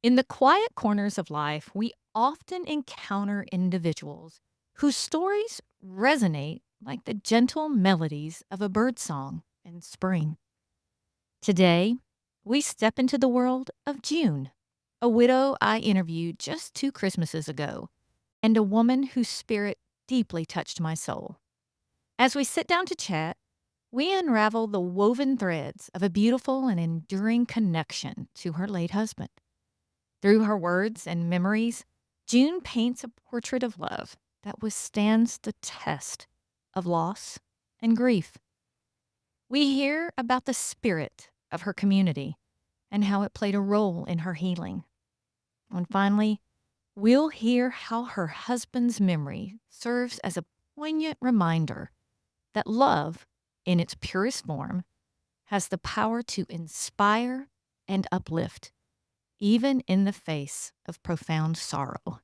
In the quiet corners of life, we often encounter individuals whose stories resonate like the gentle melodies of a bird song in spring. Today, we step into the world of June, a widow I interviewed just 2 Christmases ago, and a woman whose spirit deeply touched my soul. As we sit down to chat, we unravel the woven threads of a beautiful and enduring connection to her late husband. Through her words and memories, June paints a portrait of love that withstands the test of loss and grief. We hear about the spirit of her community and how it played a role in her healing. And finally, we'll hear how her husband's memory serves as a poignant reminder that love, in its purest form, has the power to inspire and uplift, even in the face of profound sorrow.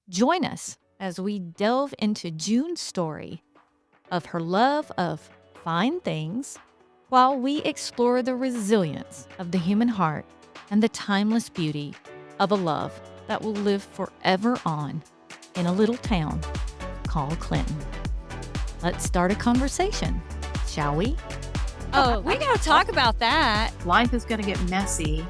Join us as we delve into June's story of her love of fine things while we explore the resilience of the human heart and the timeless beauty of a love that will live forever on in a little town called Clinton. Let's start a conversation, shall we? Oh, we got to talk about that. Life is going to get messy.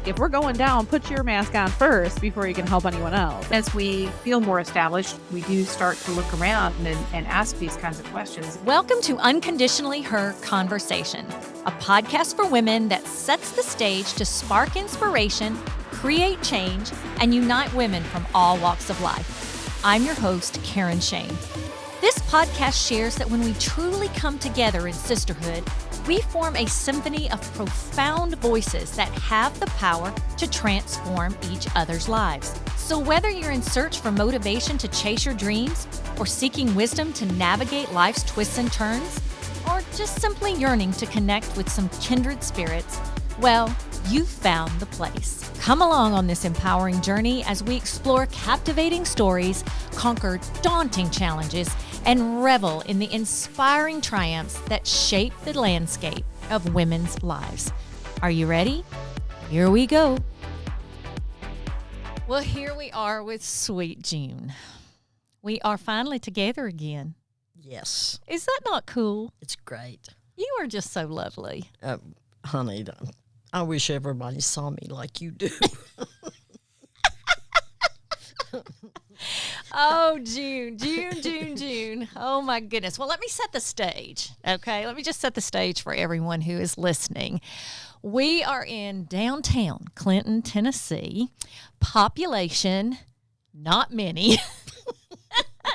If we're going down, put your mask on first before you can help anyone else. As we feel more established, we do start to look around and ask these kinds of questions. Welcome to Unconditionally Her Conversation, a podcast for women that sets the stage to spark inspiration, create change, and unite women from all walks of life. I'm your host, Karen Shane. This podcast shares that when we truly come together in sisterhood, we form a symphony of profound voices that have the power to transform each other's lives. So whether you're in search for motivation to chase your dreams, or seeking wisdom to navigate life's twists and turns, or just simply yearning to connect with some kindred spirits, well, you've found the place. Come along on this empowering journey as we explore captivating stories, conquer daunting challenges, and revel in the inspiring triumphs that shape the landscape of women's lives. Are you ready? Here we go. Well, here we are with sweet June. We are finally together again. Yes, Is that not cool? it's great. You are just so lovely. Honey, I wish everybody saw me like you do. Oh, June. Oh, my goodness. Well, let me set the stage, okay? Let me just set the stage for everyone who is listening. We are in downtown Clinton, Tennessee. Population, not many.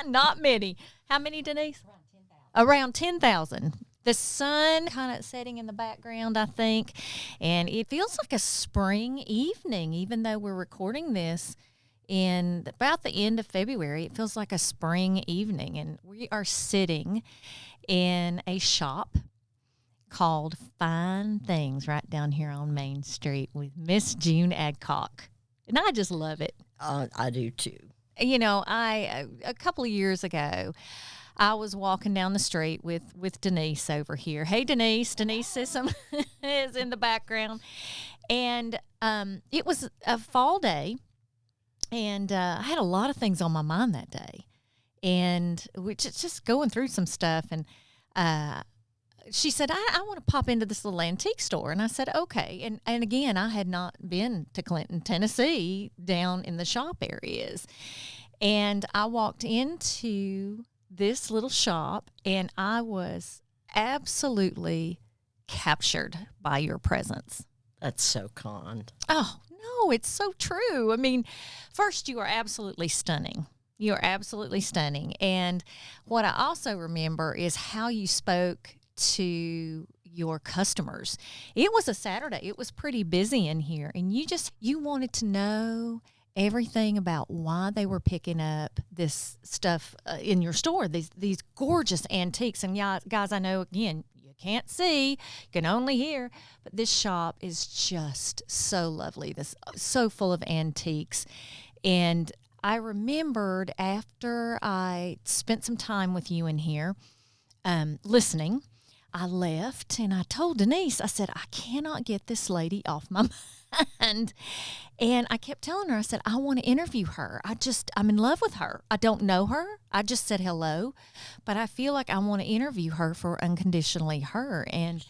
Not many. How many, Denise? Around 10,000. The sun kind of setting in the background, I think, and it feels like a spring evening, even though we're recording this in about the end of February. It feels like a spring evening, and we are sitting in a shop called Fine Things right down here on Main Street with Miss June Adcock, and I just love it. I do too. You know, a couple of years ago, I was walking down the street with Denise over here. Hey, Denise. Denise Sissom is in the background. And it was a fall day, and I had a lot of things on my mind that day. And we just going through some stuff. And she said, I want to pop into this little antique store. And I said, okay. And again, I had not been to Clinton, Tennessee, down in the shop areas. And I walked into this little shop, and I was absolutely captured by your presence. That's so kind. Oh, no, it's so true. I mean, first, you are absolutely stunning. You are absolutely stunning. And what I also remember is how you spoke to your customers. It was a Saturday. It was pretty busy in here, and you wanted to know everything about why they were picking up this stuff in your store, these gorgeous antiques. And guys, I know, again, you can't see, you can only hear, but this shop is just so lovely, so full of antiques. And I remembered after I spent some time with you in here listening, I left and I told Denise, I said, I cannot get this lady off my mind. and and I kept telling her, I said, I want to interview her. I'm in love with her. I don't know her. I just said hello, but I feel like I want to interview her for Unconditionally Her. And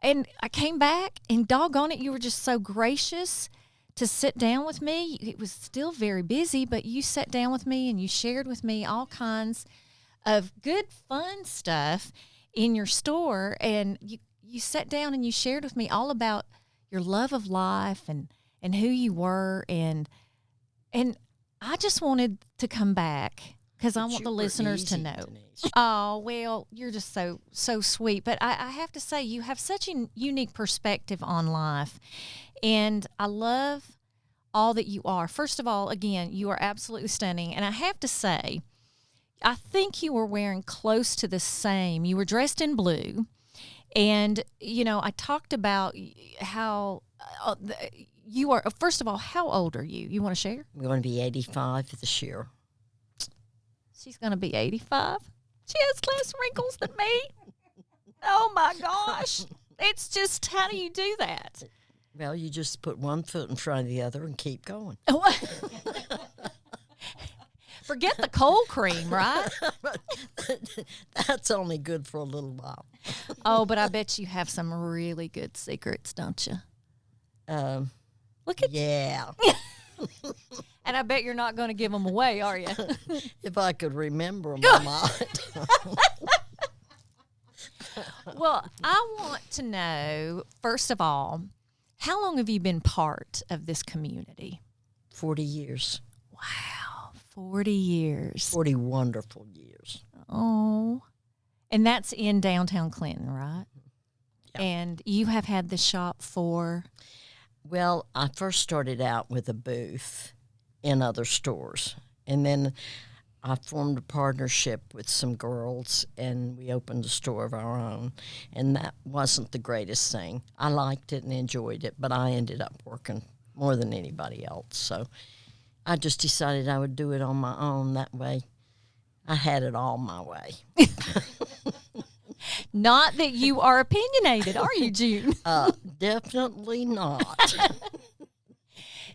I came back, and doggone it, you were just so gracious to sit down with me. It was still very busy, but you sat down with me and you shared with me all kinds of good, fun stuff in your store. And you sat down and you shared with me all about your love of life and who you were. And I just wanted to come back because I want the listeners to know. Oh, well, you're just so sweet. But I have to say, you have such a unique perspective on life. And I love all that you are. First of all, again, you are absolutely stunning. And I have to say, I think you were wearing close to the same. You were dressed in blue. And, I talked about how you are. First of all, how old are you? You want to share? I'm going to be 85 this year. She's going to be 85. She has less wrinkles than me. Oh, my gosh. It's just, how do you do that? Well, you just put one foot in front of the other and keep going. Forget the cold cream, right? That's only good for a little while. Oh, but I bet you have some really good secrets, don't you? Look at yeah. And I bet you're not going to give them away, are you? If I could remember them, I might. Well, I want to know, first of all, how long have you been part of this community? 40 years. Wow, 40 years. 40 wonderful years. Oh, and that's in downtown Clinton, right? Yeah. And you have had the shop for? Well, I first started out with a booth in other stores, and then I formed a partnership with some girls, and we opened a store of our own, and that wasn't the greatest thing. I liked it and enjoyed it, but I ended up working more than anybody else, so I just decided I would do it on my own. That way I had it all my way. Not that you are opinionated, are you, June? Definitely not.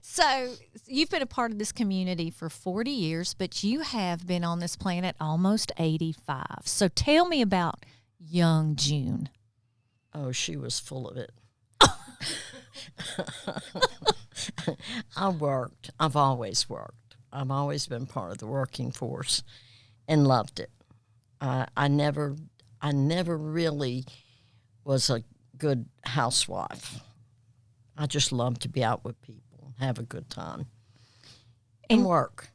So you've been a part of this community for 40 years, but you have been on this planet almost 85. So tell me about young June. Oh, she was full of it. I worked. I've always worked. I've always been part of the working force and loved it. I never really was a good housewife. I just loved to be out with people, have a good time, and work.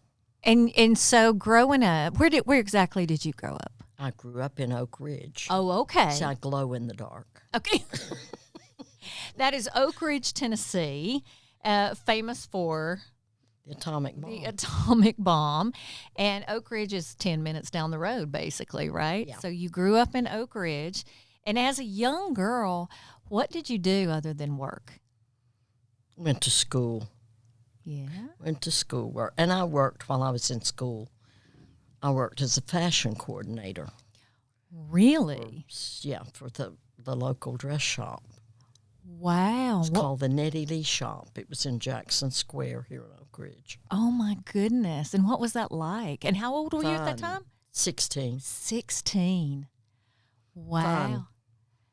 And so growing up, where exactly did you grow up? I grew up in Oak Ridge. Oh, okay. So I glow in the dark. Okay. That is Oak Ridge, Tennessee, famous for The atomic bomb. the atomic bomb. And Oak Ridge is 10 minutes down the road, basically, right? Yeah. So you grew up in Oak Ridge. And as a young girl, what did you do other than work? Went to school. Yeah. Went to school. And I worked while I was in school. I worked as a fashion coordinator. Really? Yeah, for the local dress shop. Wow. It's called the Nettie Lee Shop. It was in Jackson Square here in Oak Ridge. Oh, my goodness. And what was that like? And how old were you at that Fun. time? 16. 16. Wow.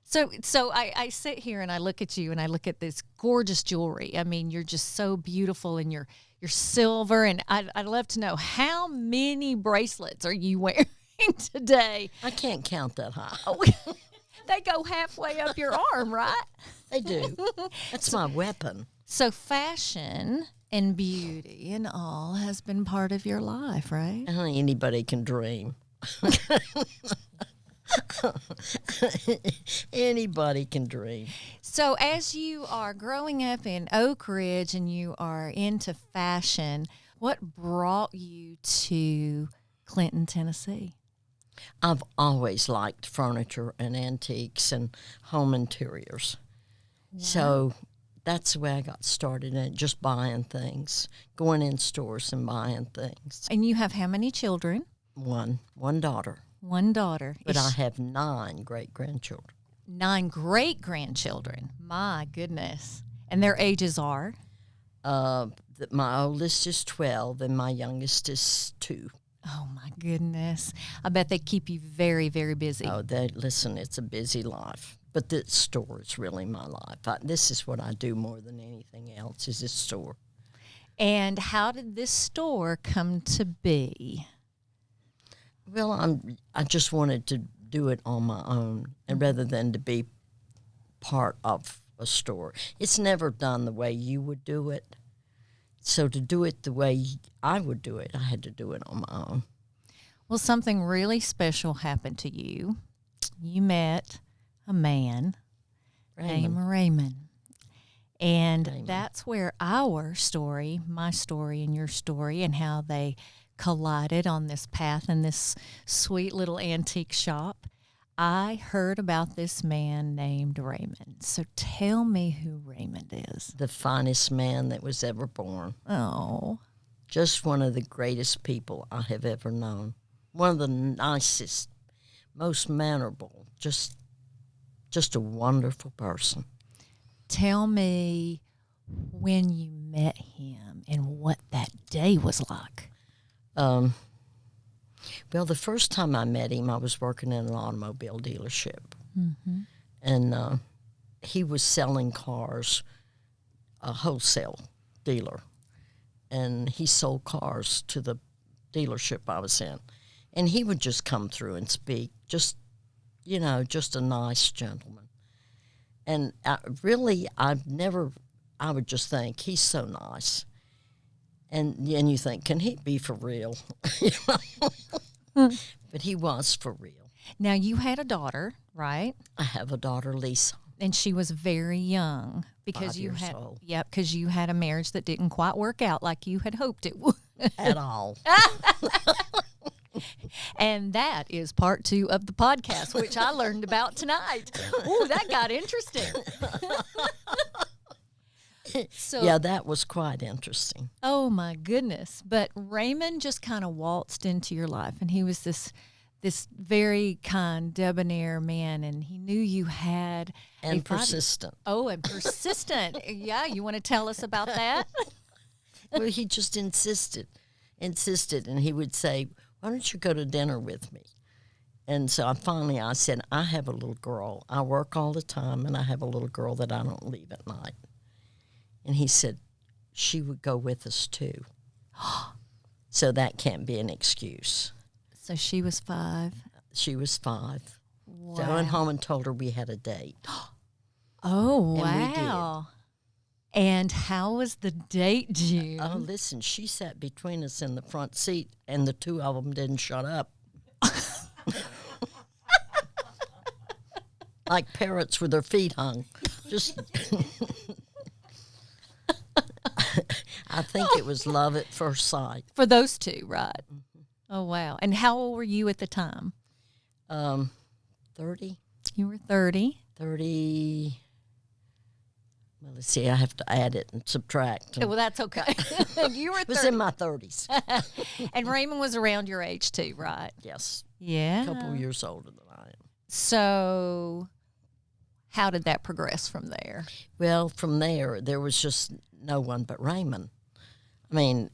Fun. So I sit here and I look at you and I look at this gorgeous jewelry. I mean, you're just so beautiful and you're silver. And I'd love to know, how many bracelets are you wearing today? I can't count that high. Oh, they go halfway up your arm, right? They do. That's my weapon. So fashion and beauty and all has been part of your life, right? Anybody can dream. Anybody can dream. So as you are growing up in Oak Ridge and you are into fashion, what brought you to Clinton, Tennessee? I've always liked furniture and antiques and home interiors. Wow. So that's the way I got started in it, just buying things, going in stores and buying things. And you have how many children? One daughter. One daughter. But I have 9 great-grandchildren. 9 great-grandchildren. My goodness. And their ages are? My oldest is 12 and my youngest is 2. Oh, my goodness. I bet they keep you very, very busy. Oh, listen, it's a busy life. But this store is really my life. This is what I do more than anything else, is this store. And how did this store come to be? Well, I just wanted to do it on my own, and rather than to be part of a store. It's never done the way you would do it. So to do it the way I would do it, I had to do it on my own. Well, something really special happened to you. You met a man named Raymond. And that's where our story, my story and your story, and how they collided on this path in this sweet little antique shop. I heard about this man named Raymond. So tell me who Raymond is. The finest man that was ever born. Oh. Just one of the greatest people I have ever known. One of the nicest, most mannerable, just a wonderful person. Tell me when you met him and what that day was like. Well, the first time I met him, I was working in an automobile dealership. Mm-hmm. And he was selling cars, a wholesale dealer. And he sold cars to the dealership I was in. And he would just come through and speak, just a nice gentleman. And I would just think, he's so nice. And you think, can he be for real? But he was for real. Now, you had a daughter, right? I have a daughter, Lisa. And she was very young because 5 you years had old. Yep, because you had a marriage that didn't quite work out like you had hoped it would. At all. And that is part 2 of the podcast, which I learned about tonight. Ooh, that got interesting. So, Yeah, that was quite interesting. oh my goodness. But Raymond just kind of waltzed into your life, and he was this very kind, debonair man, and he knew you had And a body- persistent. Oh, and persistent. Yeah, you want to tell us about that? Well, he just insisted, and he would say, why don't you go to dinner with me? And so I said, I have a little girl. I work all the time, and I have a little girl that I don't leave at night. And he said, she would go with us too. So that can't be an excuse. So she was 5. She was 5. Wow. So I went home and told her we had a date. Oh, And we did. wow. And how was the date, June? Oh, listen, she sat between us in the front seat, and the 2 of them didn't shut up. Like parrots with their feet hung. Just, I think it was love at first sight. For those 2, right? Oh, wow. And how old were you at the time? 30, You were 30. 30. Well, let's see, I have to add it and subtract. Well, that's okay. You were It was 30. in my 30s. And Raymond was around your age, too, right? Yes, Yeah. a couple years older than I am. So how did that progress from there? Well, from there was just no one but Raymond. I mean,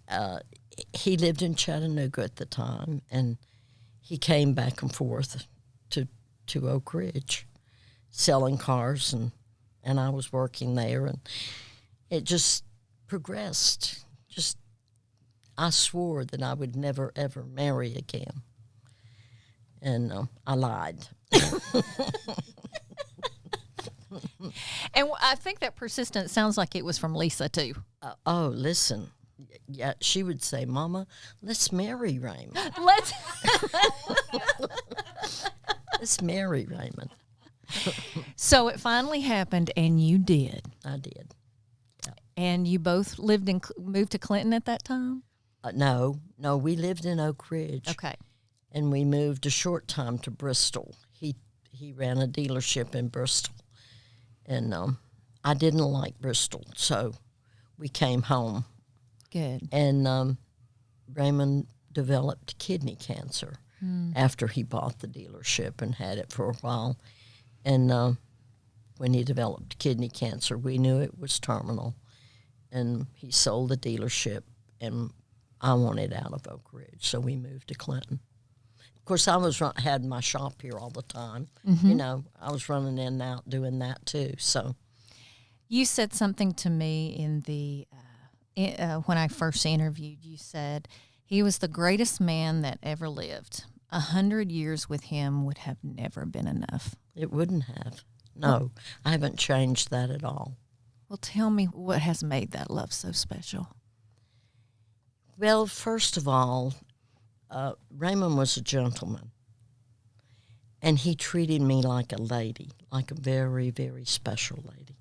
he lived in Chattanooga at the time, and he came back and forth to Oak Ridge selling cars, and I was working there, and it just progressed. I swore that I would never, ever marry again, and I lied. And I think that persistence sounds like it was from Lisa, too. Oh, listen. Yeah, she would say, Mama, let's marry Raymond. Let's. Let's marry Raymond. So it finally happened, and you did. I did. And you both moved to Clinton at that time? No, we lived in Oak Ridge. Okay. And we moved a short time to Bristol. He ran a dealership in Bristol. And I didn't like Bristol, so we came home. Good. And Raymond developed kidney cancer after he bought the dealership and had it for a while. And when he developed kidney cancer. We knew it was terminal, and he sold the dealership, and I wanted out of Oak Ridge, so we moved to Clinton. Of course, had my shop here all the time. You know, I was running in and out doing that too. So You said something to me when I first interviewed. You said he was the greatest man that ever lived. 100 years with him would have never been enough. it wouldn't have. No, I haven't changed that at all. Well, tell me what has made that love so special. Well, first of all, Raymond was a gentleman, and he treated me like a lady, like a very, very special lady.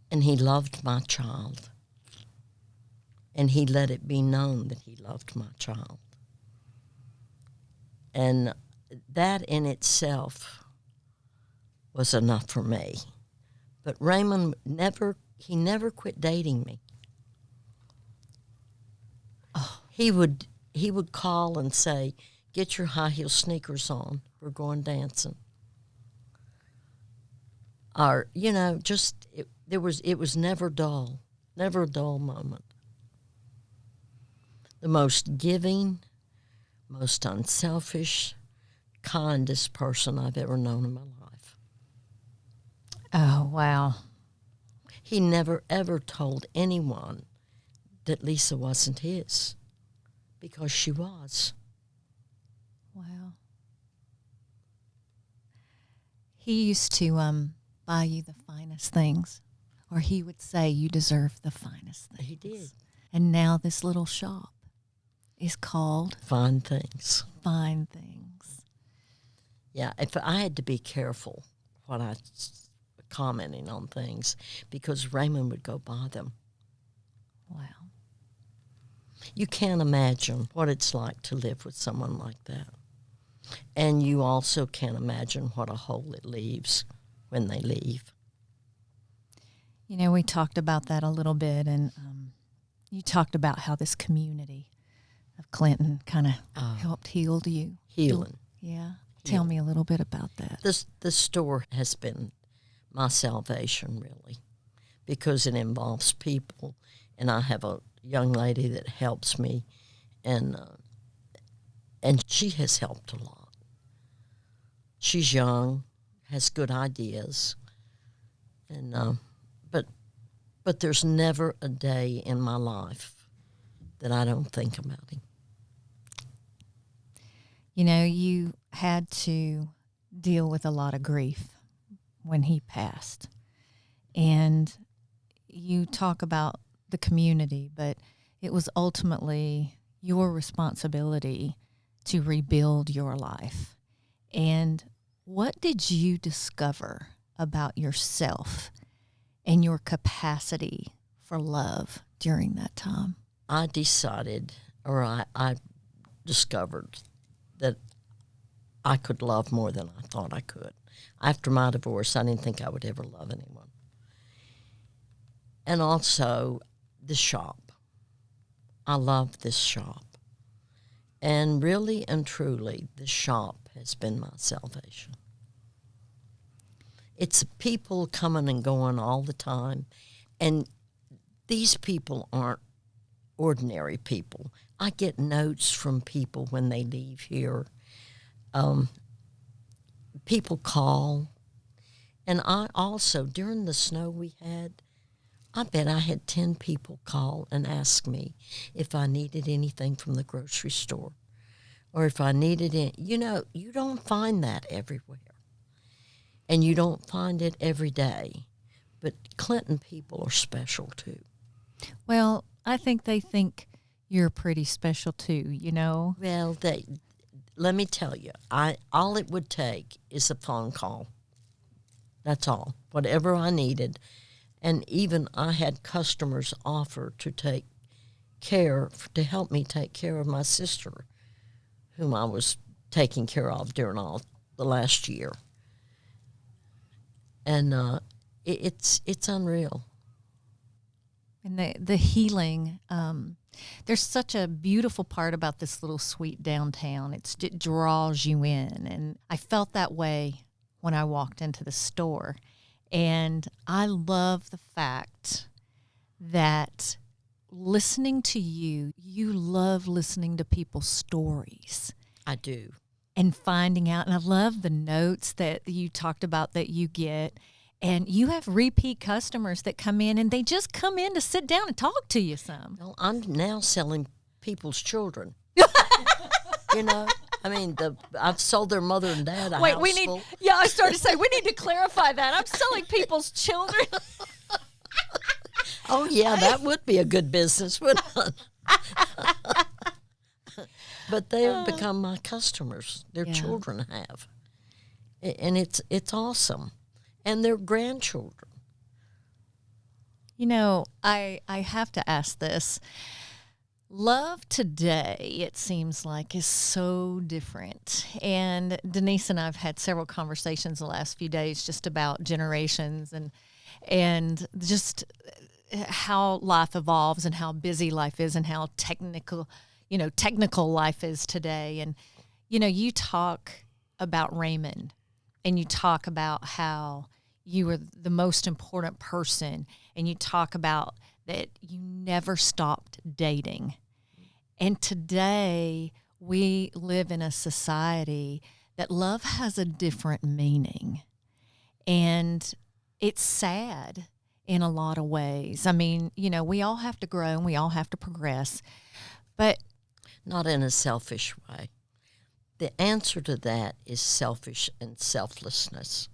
And he loved my child, and he let it be known that he loved my child. And that in itself was enough for me. But Raymond never quit dating me. Oh. He would call and say, "Get your high heel sneakers on. We're going dancing." Or, you know, just it was never dull, never a dull moment. The most giving, most unselfish, kindest person I've ever known in my life. Oh, wow. He never, ever told anyone that Lisa wasn't his, because she was. Wow. He used to buy you the finest things, or he would say you deserve the finest things. He did. And now this little shop is called Fine things. Fine Things. Yeah, if I had to be careful when I commenting on things, because Raymond would go buy them. Wow. You can't imagine what it's like to live with someone like that. And you also can't imagine what a hole it leaves when they leave. You know, we talked about that a little bit, and you talked about how this community of Clinton kind of helped heal you. Healing. Yeah. Tell me a little bit about that. The store has been my salvation, really, because it involves people, and I have a young lady that helps me, and she has helped a lot. She's young, has good ideas, and but there's never a day in my life that I don't think about him. You know, you had to deal with a lot of grief when he passed. And you talk about the community, but it was ultimately your responsibility to rebuild your life. And what did you discover about yourself and your capacity for love during that time? I decided, or I discovered that I could love more than I thought I could. After my divorce, I didn't think I would ever love anyone. And also, the shop. I love this shop. And really and truly, the shop has been my salvation. It's people coming and going all the time. And these people aren't ordinary people. I get notes from people when they leave here. People call. And I also, during the snow we had, I bet I had 10 people call and ask me if I needed anything from the grocery store, or if I needed it. You know, you don't find that everywhere. And you don't find it every day. But Clinton people are special too. Well, I think they think you're pretty special too, you know? Well, let me tell you, all it would take is a phone call. That's all. Whatever I needed. And even I had customers offer to to help me take care of my sister, whom I was taking care of during all the last year. And it's unreal. And the healing. There's such a beautiful part about this little sweet downtown. It draws you in. And I felt that way when I walked into the store. And I love the fact that listening to you love listening to people's stories. I do. And finding out. And I love the notes that you talked about that you get. And you have repeat customers that come in, and they just come in to sit down and talk to you some. Well, I'm now selling people's children. I mean, I've sold their mother and dad a Wait, house we need. full. Yeah, I started to say we need to clarify that. I'm selling people's children. Oh, yeah, that would be a good business, wouldn't it? But they have become my customers. Their Yeah. children have. And it's awesome. And their grandchildren. I have to ask this. Love today, it seems like, is so different. And Denise and I have had several conversations the last few days just about generations and just how life evolves and how busy life is and how technical life is today. And, you talk about Raymond and you talk about how you were the most important person, and you talk about that you never stopped dating. And today we live in a society that love has a different meaning. And it's sad in a lot of ways. I mean, we all have to grow and we all have to progress, but Not in a selfish way. The answer to that is selfish and selflessness.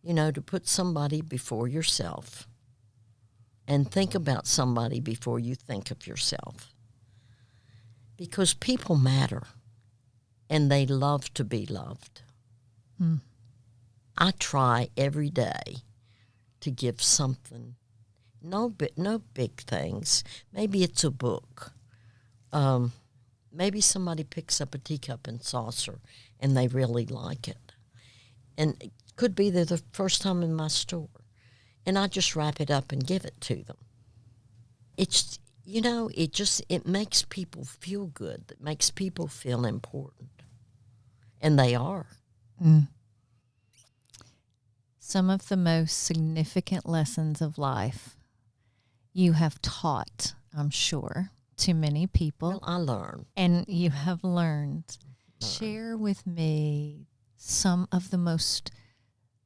To put somebody before yourself and think about somebody before you think of yourself. Because people matter and they love to be loved. I try every day to give something, no big things. Maybe it's a book. Maybe somebody picks up a teacup and saucer and they really like it. And it could be they're the first time in my store. And I just wrap it up and give it to them. It's, it makes people feel good. It makes people feel important. And they are. Some of the most significant lessons of life you have taught, I'm sure, to many people. Well, I learn. And you have learned. Share with me some of the most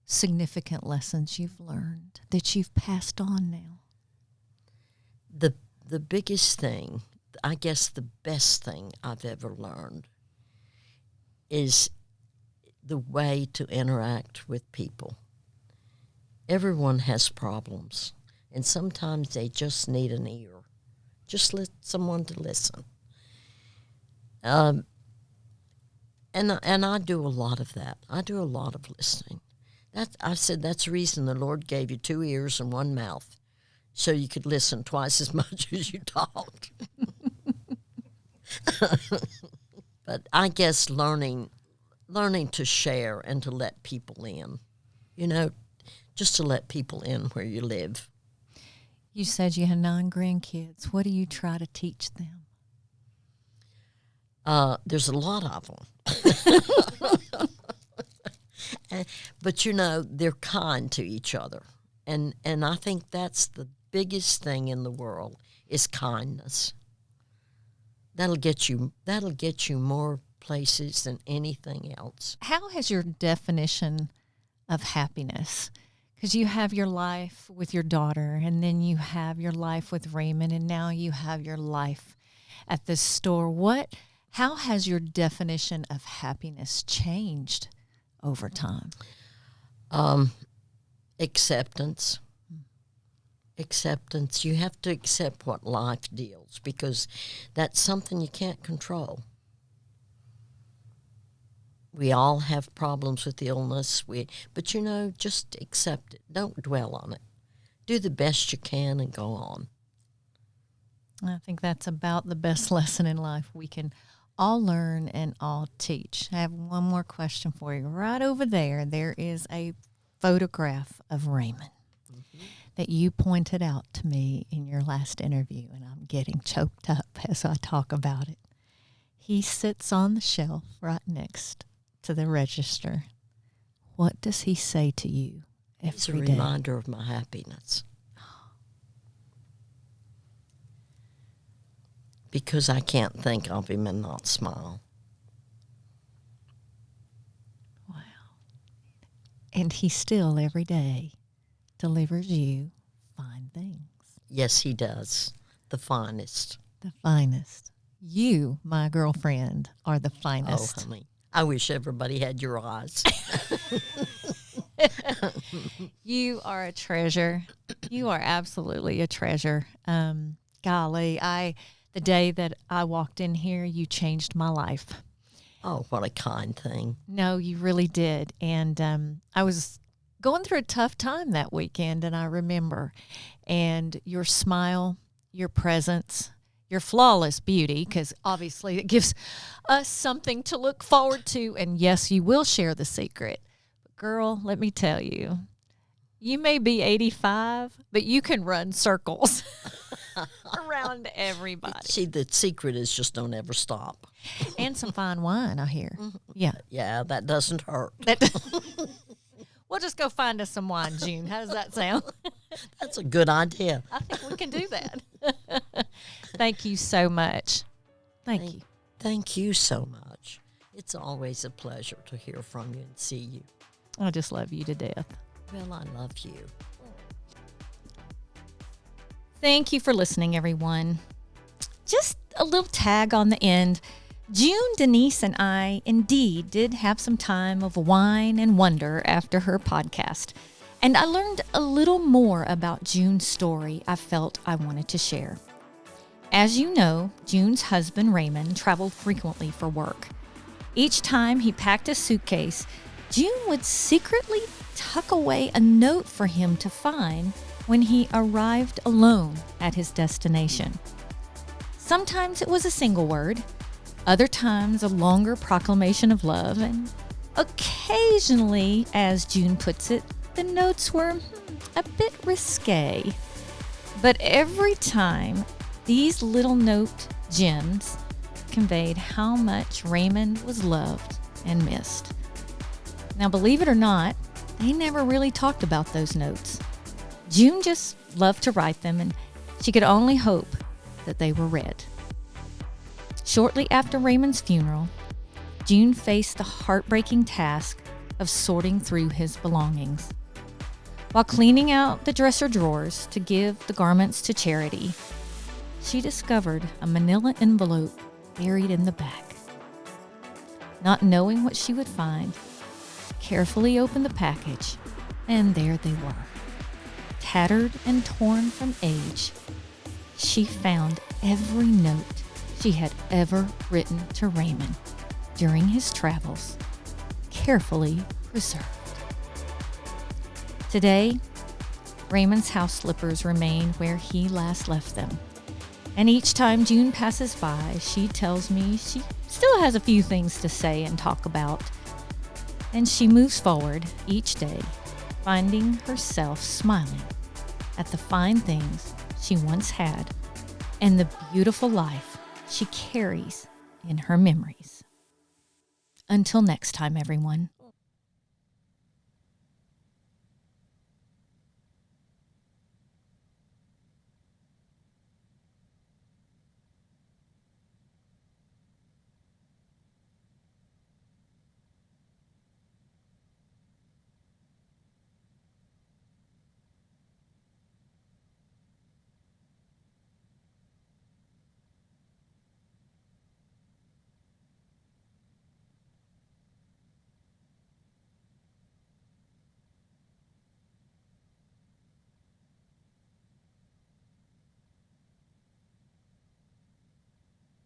significant lessons you've learned that you've passed on now. The biggest thing, I guess the best thing I've ever learned is the way to interact with people. Everyone has problems, and sometimes they just need an ear. Just someone to listen. And I do a lot of that. I do a lot of listening. I said that's the reason the Lord gave you 2 ears and 1 mouth, so you could listen twice as much as you talk. But I guess learning to share and to let people in, just to let people in where you live. You said you had 9 grandkids. What do you try to teach them? There's a lot of them. But, they're kind to each other. And I think that's the biggest thing in the world is kindness. That'll get you more places than anything else. How has your definition of happiness? Because you have your life with your daughter, and then you have your life with Raymond, and now you have your life at the store. How has your definition of happiness changed over time? Acceptance. Acceptance. You have to accept what life deals because that's something you can't control. We all have problems with illness, but just accept it. Don't dwell on it. Do the best you can and go on. I think that's about the best lesson in life we can all learn and all teach. I have one more question for you. Right over there, there is a photograph of Raymond. that you pointed out to me in your last interview, and I'm getting choked up as I talk about it. He sits on the shelf right next to the register. What does he say to you It's a every day? reminder of my happiness. Because I can't think of him and not smile. Wow. And he still every day delivers you fine things. Yes, he does. The finest. The finest. You, my girlfriend, are the finest. Oh, honey. I wish everybody had your eyes. You are a treasure. You are absolutely a treasure. Golly, the day that I walked in here, you changed my life. Oh, what a kind thing. No, you really did. And I was going through a tough time that weekend, and I remember. And your smile, your presence, your flawless beauty, because obviously it gives us something to look forward to. And yes, you will share the secret. But girl, let me tell you, you may be 85, but you can run circles around everybody. See, the secret is just don't ever stop. And some fine wine, I hear. Yeah. Yeah, that doesn't hurt. We'll just go find us some wine, June. How does that sound? That's a good idea. I think we can do that. Thank you so much. Thank you. Thank you so much. It's always a pleasure to hear from you and see you. I just love you to death. Well, I love you. Thank you for listening, everyone. Just a little tag on the end. June, Denise, and I indeed did have some time of wine and wonder after her podcast. And I learned a little more about June's story I felt I wanted to share. As you know, June's husband, Raymond, traveled frequently for work. Each time he packed a suitcase, June would secretly tuck away a note for him to find when he arrived alone at his destination. Sometimes it was a single word, other times a longer proclamation of love, and occasionally, as June puts it, the notes were a bit risque. But every time, these little note gems conveyed how much Raymond was loved and missed. Now, believe it or not, they never really talked about those notes. June just loved to write them, and she could only hope that they were read. Shortly after Raymond's funeral, June faced the heartbreaking task of sorting through his belongings. While cleaning out the dresser drawers to give the garments to charity, she discovered a manila envelope buried in the back. Not knowing what she would find, she carefully opened the package, and there they were. Tattered and torn from age, she found every note she had ever written to Raymond during his travels, carefully preserved. Today, Raymond's house slippers remain where he last left them. And each time June passes by, she tells me she still has a few things to say and talk about. And she moves forward each day, finding herself smiling at the fine things she once had and the beautiful life she carries in her memories. Until next time, everyone.